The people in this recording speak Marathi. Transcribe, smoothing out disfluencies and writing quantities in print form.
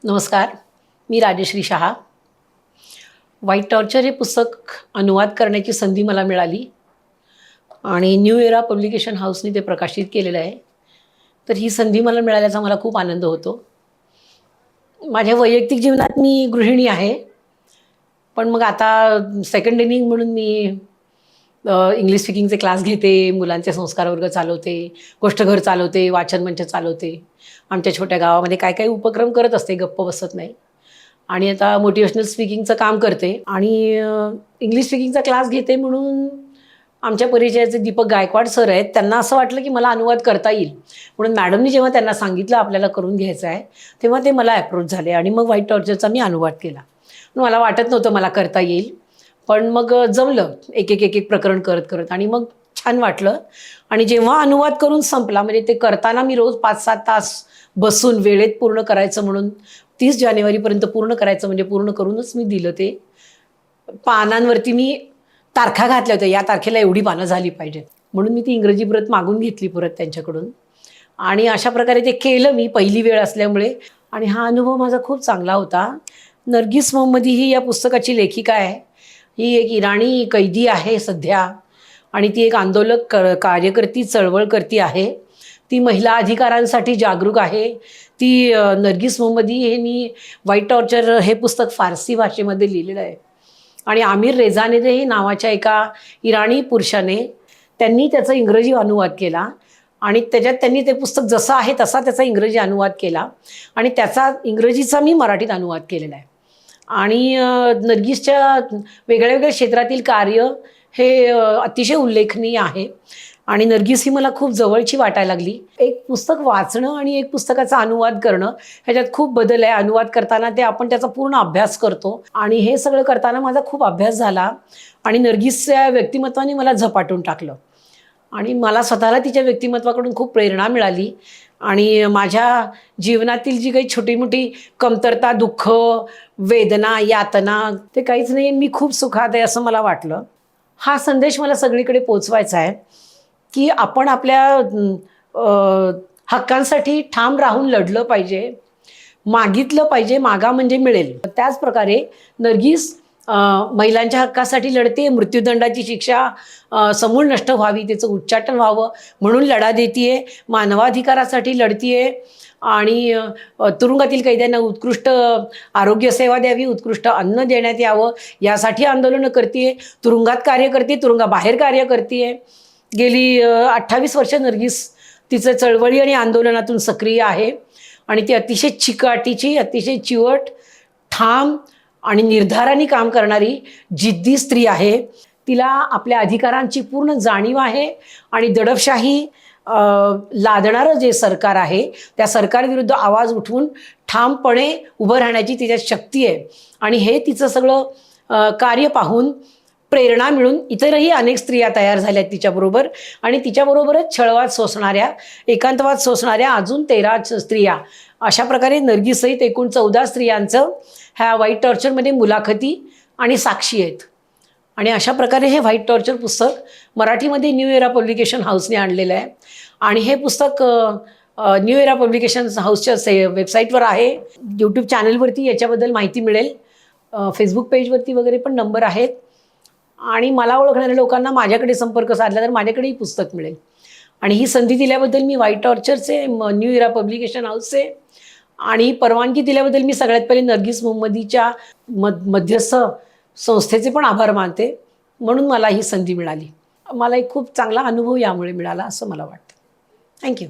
नमस्कार, मी राजश्री शहा. व्हाईट टॉर्चर हे पुस्तक अनुवाद करण्याची संधी मला मिळाली आणि न्यू एरा पब्लिकेशन हाऊसने ते प्रकाशित केलेलं आहे. तर ही संधी मला मिळाल्याचा मला खूप आनंद होतो. माझ्या वैयक्तिक जीवनात मी गृहिणी आहे, पण मग आता सेकंड इनिंग म्हणून मी इंग्लिश स्पीकिंगचे क्लास घेते, मुलांचे संस्कार वर्ग चालवते, गोष्टघर चालवते, वाचन मंच चालवते. आमच्या छोट्या गावामध्ये काय काय उपक्रम करत असते, गप्प बसत नाही. आणि आता मोटिवेशनल स्पीकिंगचं काम करते आणि इंग्लिश स्पीकिंगचा क्लास घेते म्हणून आमच्या परिचयाचे दीपक गायकवाड सर आहेत. त्यांना असं वाटलं की मला अनुवाद करता येईल, म्हणून मॅडमनी जेव्हा त्यांना सांगितलं आपल्याला करून घ्यायचं आहे, तेव्हा ते मला अप्रोच झाले आणि मग व्हाईट टॉर्चरचा मी अनुवाद केला. मला वाटत नव्हतं मला करता येईल, पण मग जमलं एक एक प्रकरण करत करत आणि मग छान वाटलं. आणि जेव्हा अनुवाद करून संपला, म्हणजे ते करताना मी रोज 5-7 तास बसून वेळेत पूर्ण करायचं म्हणून 30 जानेवारीपर्यंत पूर्ण करायचं, म्हणजे पूर्ण करूनच मी दिलं. ते पानांवरती मी तारखा घातल्या होत्या, या तारखेला एवढी पानं झाली पाहिजेत, म्हणून मी ती इंग्रजी प्रत मागून घेतली परत त्यांच्याकडून आणि अशा प्रकारे ते केलं मी, पहिली वेळ असल्यामुळे. आणि हा अनुभव माझा खूप चांगला होता. नर्गिस मोहम्मदी ही या पुस्तकाची लेखिका आहे. ही एक इराणी कैदी आहे सध्या आणि ती एक आंदोलक कार्यकर्ती चळवळकर्ती आहे. ती महिला अधिकारांसाठी जागरूक आहे. ती नर्गिस मोहम्मदी यांनी व्हाईट टॉर्चर हे पुस्तक फारसी भाषेमध्ये लिहिलेलं आहे आणि आमिर रेझानेदे नावाच्या एका इराणी पुरुषाने त्यांनी त्याचा इंग्रजी अनुवाद केला आणि त्याच्यात त्यांनी ते पुस्तक जसं आहे तसा त्याचा इंग्रजी अनुवाद केला आणि त्याचा इंग्रजीचा मी मराठीत अनुवाद केलेला आहे. आणि नर्गिसच्या वेगळ्या वेगळ्या क्षेत्रातील कार्य हे अतिशय उल्लेखनीय आहे आणि नर्गिस ही मला खूप जवळची वाटायला लागली. एक पुस्तक वाचणं आणि एक पुस्तकाचा अनुवाद करणं ह्याच्यात खूप बदल आहे. अनुवाद करताना ते आपण त्याचा पूर्ण अभ्यास करतो आणि हे सगळं करताना माझा खूप अभ्यास झाला आणि नर्गिसच्या व्यक्तिमत्वाने मला झपाटून टाकलं आणि मला स्वतःला तिच्या व्यक्तिमत्वाकडून खूप प्रेरणा मिळाली. आणि माझ्या जीवनातील जी काही छोटी मोठी कमतरता, दुःख, वेदना, यातना ते काहीच नाही, मी खूप सुखात आहे असं मला वाटलं. हा संदेश मला सगळीकडे पोचवायचा आहे की आपण आपल्या हक्कांसाठी ठाम राहून लढलं पाहिजे, मागितलं पाहिजे, मागा म्हणजे मिळेल. त्याचप्रकारे नर्गिस महिलांच्या हक्कासाठी लढते, मृत्यूदंडाची शिक्षा समूळ नष्ट व्हावी, त्याचं उच्चाटन व्हावं म्हणून लढा देतीये, मानवाधिकारासाठी लढतीये आणि तुरुंगातील कैद्यांना उत्कृष्ट आरोग्यसेवा द्यावी, उत्कृष्ट अन्न देण्यात यावं यासाठी आंदोलनं करतीये, तुरुंगात कार्य करते, तुरुंगाबाहेर कार्य करतीये. गेली 28 वर्ष नर्गिस तिचं चळवळी आणि आंदोलनातून सक्रिय आहे आणि ती अतिशय चिकाटीची, अतिशय चिवट, ठाम आणि निर्धाराने काम करणारी जिद्दी स्त्री आहे. तिला आपल्या अधिकारांची पूर्ण जाणीव आहे आणि दडपशाही लादणारं जे सरकार आहे त्या सरकारविरुद्ध आवाज उठवून ठामपणे उभं राहण्याची तिच्यात शक्ती आहे. आणि हे तिचं सगळं कार्य पाहून प्रेरणा मिळून इतरही अनेक स्त्रिया तयार झाल्या तिच्याबरोबर आणि तिच्याबरोबरच छळवाद सोसणाऱ्या, एकांतवाद सोसणाऱ्या अजून 13 स्त्रिया, अशा प्रकारे नर्गिससहित एकूण 14 स्त्रियांचं ह्या व्हाईट टॉर्चरमध्ये मुलाखती आणि साक्षी आहेत. आणि अशा प्रकारे हे व्हाईट टॉर्चर पुस्तक मराठीमध्ये न्यू एरा पब्लिकेशन हाऊसने आणलेलं आहे आणि हे पुस्तक न्यू एरा पब्लिकेशन हाऊसच्या वेबसाईटवर आहे, यूट्यूब चॅनलवरती याच्याबद्दल माहिती मिळेल, फेसबुक पेजवरती वगैरे पण नंबर आहेत आणि मला ओळखणाऱ्या लोकांना माझ्याकडे संपर्क साधला तर माझ्याकडेही पुस्तक मिळेल. आणि ही संधी दिल्याबद्दल मी व्हाईट टॉर्चरचे, न्यू एरा पब्लिकेशन हाऊसचे आणि परवानगी दिल्याबद्दल मी सगळ्यात पहिले नर्गिस मोहम्मदीच्या मध्यस्थ संस्थेचे पण आभार मानते. म्हणून मला ही संधी मिळाली. मला एक खूप चांगला अनुभव यामुळे मिळाला असं मला वाटतं. थँक्यू.